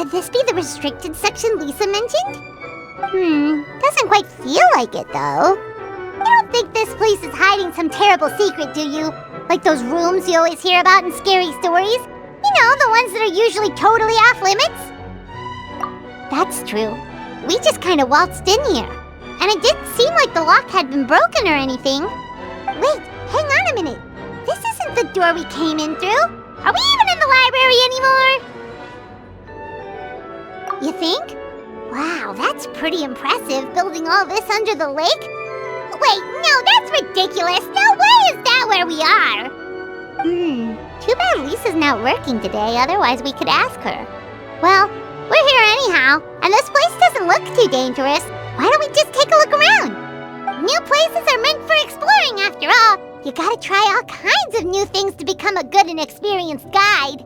Could this be the restricted section Lisa mentioned? Doesn't quite feel like it, though. You don't think this place is hiding some terrible secret, do you? Like those rooms you always hear about in scary stories? You know, the ones that are usually totally off limits? That's true. We just kind of waltzed in here. And it didn't seem like the lock had been broken or anything. Wait, hang on a minute. This isn't the door we came in through. Are we even in the library anymore? You think? Wow, that's pretty impressive, building all this under the lake. Wait, no, that's ridiculous. No way is that where we are. Too bad Lisa's not working today, otherwise we could ask her. Well, we're here anyhow, and this place doesn't look too dangerous. Why don't we just take a look around? New places are meant for exploring, after all. You gotta try all kinds of new things to become a good and experienced guide.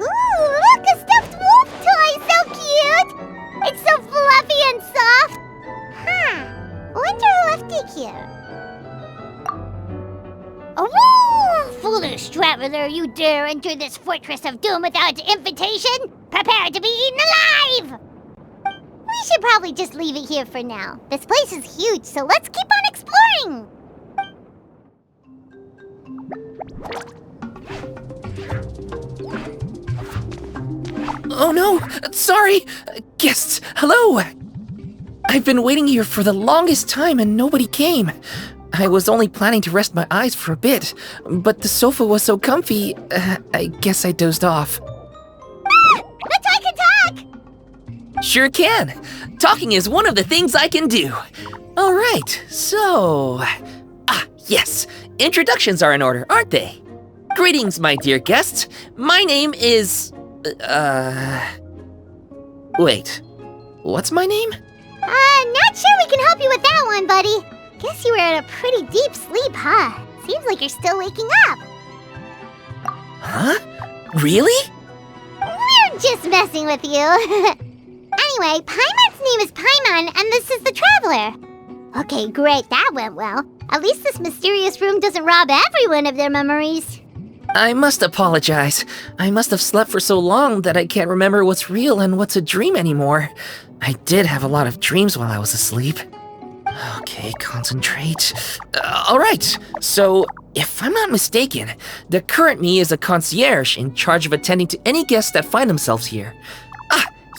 Ooh, look, a stuffed wolf toy! So cute! It's so fluffy and soft. Wonder who left it here. Oh, foolish traveler, you dare enter this fortress of doom without invitation? Prepare to be eaten alive! We should probably just leave it here for now. This place is huge, so let's keep on exploring! Oh no! Sorry! Guests, hello! I've been waiting here for the longest time and nobody came. I was only planning to rest my eyes for a bit, but the sofa was so comfy, I guess I dozed off. The toy can talk! Sure can! Talking is one of the things I can do. Alright, so... yes! Introductions are in order, aren't they? Greetings, my dear guests. My name is... Wait. What's my name? Not sure we can help you with that one, buddy. Guess you were in a pretty deep sleep, huh? Seems like you're still waking up. Huh? Really? We're just messing with you. Anyway, Paimon's name is Paimon, and this is the Traveler. Okay, great, that went well. At least this mysterious room doesn't rob everyone of their memories. I must apologize. I must have slept for so long that I can't remember what's real and what's a dream anymore. I did have a lot of dreams while I was asleep. Okay, concentrate. Alright, so if I'm not mistaken, the current me is a concierge in charge of attending to any guests that find themselves here.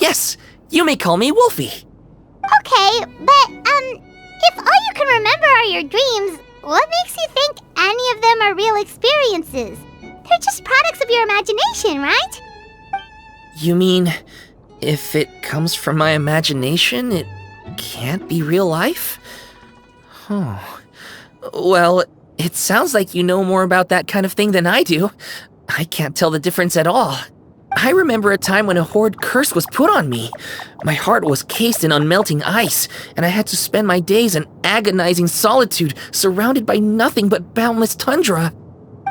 Yes, you may call me Wolfie. Okay, but, if all you can remember are your dreams, what makes you think any of them are real experiences? They're just products of your imagination, right? You mean, if it comes from my imagination, it can't be real life? Oh. Well, it sounds like you know more about that kind of thing than I do. I can't tell the difference at all. I remember a time when a horrid curse was put on me. My heart was cased in unmelting ice, and I had to spend my days in agonizing solitude, surrounded by nothing but boundless tundra.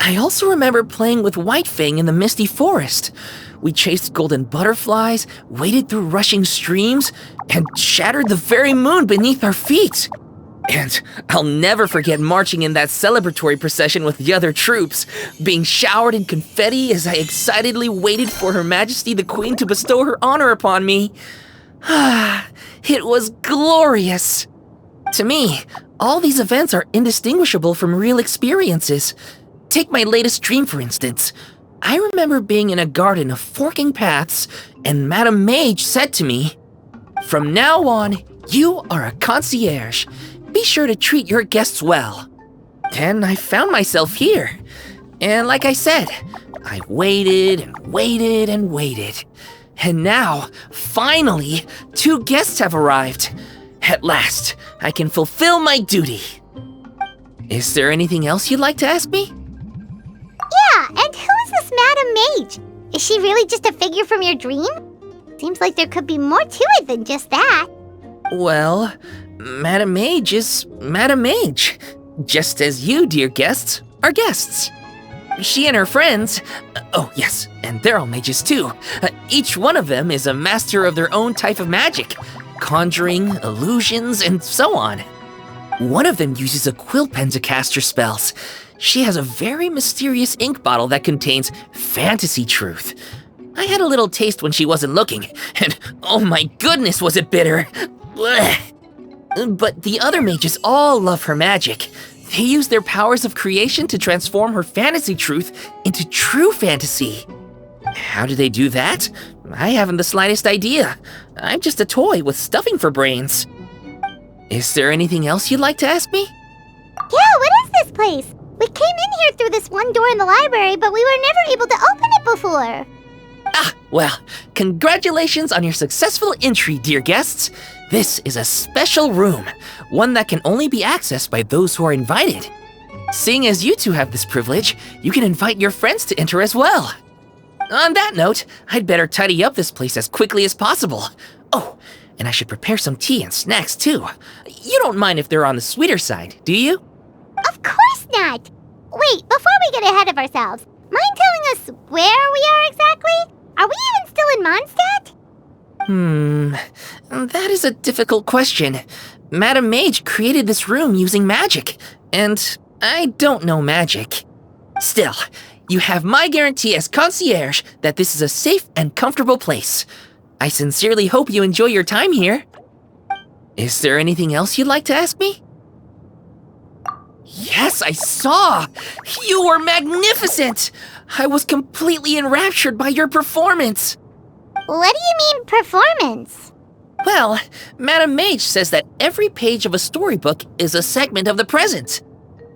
I also remember playing with Whitefang in the misty forest. We chased golden butterflies, waded through rushing streams, and shattered the very moon beneath our feet. And I'll never forget marching in that celebratory procession with the other troops, being showered in confetti as I excitedly waited for Her Majesty the Queen to bestow her honor upon me. It was glorious. To me, all these events are indistinguishable from real experiences. Take my latest dream, for instance. I remember being in a garden of forking paths, and Madame Mage said to me, "From now on, you are a concierge. Be sure to treat your guests well." And I found myself here. And like I said, I waited and waited and waited. And now, finally, 2 guests have arrived. At last, I can fulfill my duty. Is there anything else you'd like to ask me? Yeah, and who is this Madame Mage? Is she really just a figure from your dream? Seems like there could be more to it than just that. Well, Madame Mage is Madame Mage, just as you, dear guests, are guests. She and her friends, oh yes, and they're all mages too. Each one of them is a master of their own type of magic, conjuring, illusions, and so on. One of them uses a quill pen to cast her spells. She has a very mysterious ink bottle that contains fantasy truth. I had a little taste when she wasn't looking, and oh my goodness was it bitter! Blech. But the other mages all love her magic. They use their powers of creation to transform her fantasy truth into true fantasy. How do they do that? I haven't the slightest idea. I'm just a toy with stuffing for brains. Is there anything else you'd like to ask me? Yeah, what is this place? We came in here through this one door in the library, but we were never able to open it before. Ah, well, congratulations on your successful entry, dear guests. This is a special room, one that can only be accessed by those who are invited. Seeing as you two have this privilege, you can invite your friends to enter as well. On that note, I'd better tidy up this place as quickly as possible. Oh, and I should prepare some tea and snacks too. You don't mind if they're on the sweeter side, do you? Of course not! Wait, before we get ahead of ourselves, mind telling us where we are exactly? Are we even still in Mondstadt? That is a difficult question. Madam Mage created this room using magic, and I don't know magic. Still, you have my guarantee as concierge that this is a safe and comfortable place. I sincerely hope you enjoy your time here. Is there anything else you'd like to ask me? Yes, I saw! You were magnificent! I was completely enraptured by your performance. What do you mean, performance? Well, Madam Mage says that every page of a storybook is a segment of the present.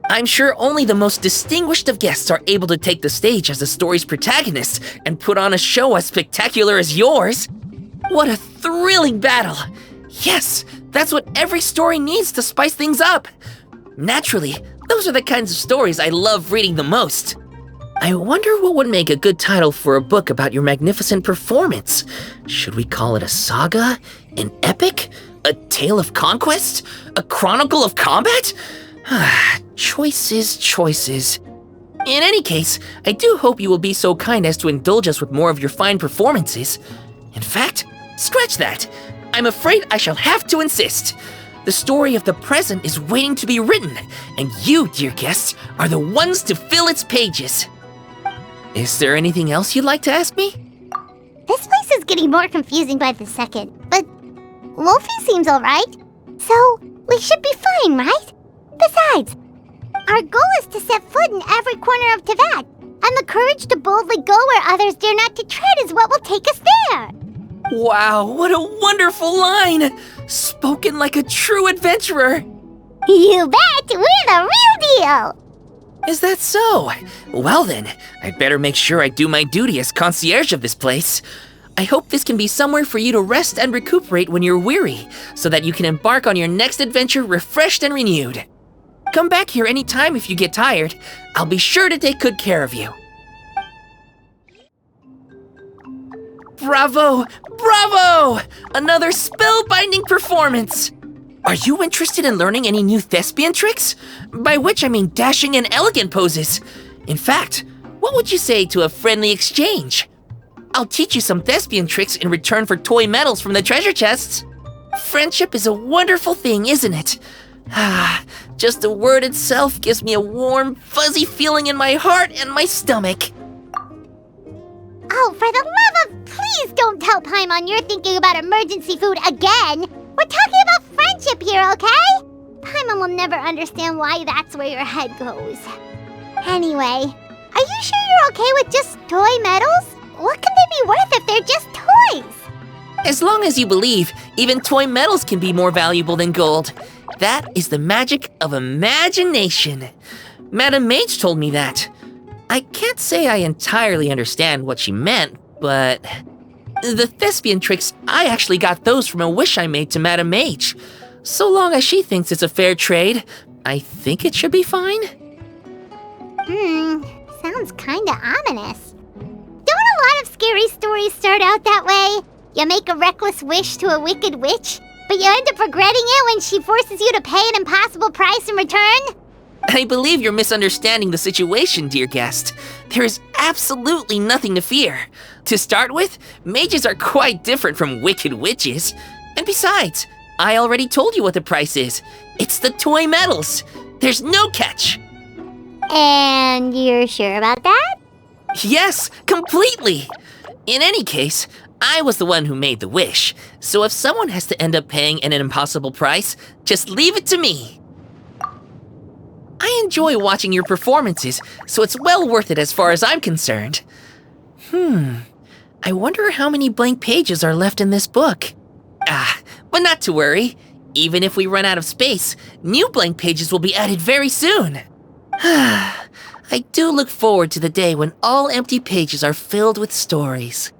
I'm sure only the most distinguished of guests are able to take the stage as the story's protagonist and put on a show as spectacular as yours. What a thrilling battle! Yes, that's what every story needs to spice things up. Naturally, those are the kinds of stories I love reading the most. I wonder what would make a good title for a book about your magnificent performance. Should we call it a saga? An epic? A tale of conquest? A chronicle of combat? Choices, choices. In any case, I do hope you will be so kind as to indulge us with more of your fine performances. In fact, scratch that. I'm afraid I shall have to insist. The story of the present is waiting to be written, and you, dear guests, are the ones to fill its pages. Is there anything else you'd like to ask me? This place is getting more confusing by the second, but Wolfie seems alright. So, we should be fine, right? Besides, our goal is to set foot in every corner of Teyvat, and the courage to boldly go where others dare not to tread is what will take us there. Wow, what a wonderful line! Spoken like a true adventurer! You bet! We're the real deal! Is that so? Well then, I'd better make sure I do my duty as concierge of this place. I hope this can be somewhere for you to rest and recuperate when you're weary, so that you can embark on your next adventure refreshed and renewed. Come back here anytime if you get tired. I'll be sure to take good care of you. Bravo! Bravo! Another spellbinding performance! Are you interested in learning any new thespian tricks? By which I mean dashing and elegant poses. In fact, what would you say to a friendly exchange? I'll teach you some thespian tricks in return for toy medals from the treasure chests. Friendship is a wonderful thing, isn't it? Just the word itself gives me a warm, fuzzy feeling in my heart and my stomach. Oh, for the love of... Please don't tell Paimon you're thinking about emergency food again! We're talking about friendship here, okay? Paimon will never understand why that's where your head goes. Anyway, are you sure you're okay with just toy medals? What can they be worth if they're just toys? As long as you believe, even toy medals can be more valuable than gold. That is the magic of imagination. Madam Mage told me that. I can't say I entirely understand what she meant, but... The thespian tricks, I actually got those from a wish I made to Madam Mage. So long as she thinks it's a fair trade, I think it should be fine. Sounds kinda ominous. Don't a lot of scary stories start out that way? You make a reckless wish to a wicked witch, but you end up regretting it when she forces you to pay an impossible price in return? I believe you're misunderstanding the situation, dear guest. There is absolutely nothing to fear. To start with, mages are quite different from wicked witches. And besides, I already told you what the price is. It's the toy medals. There's no catch. And you're sure about that? Yes, completely. In any case, I was the one who made the wish, so if someone has to end up paying an impossible price, just leave it to me. I enjoy watching your performances, so it's well worth it as far as I'm concerned. I wonder how many blank pages are left in this book. But not to worry. Even if we run out of space, new blank pages will be added very soon. I do look forward to the day when all empty pages are filled with stories.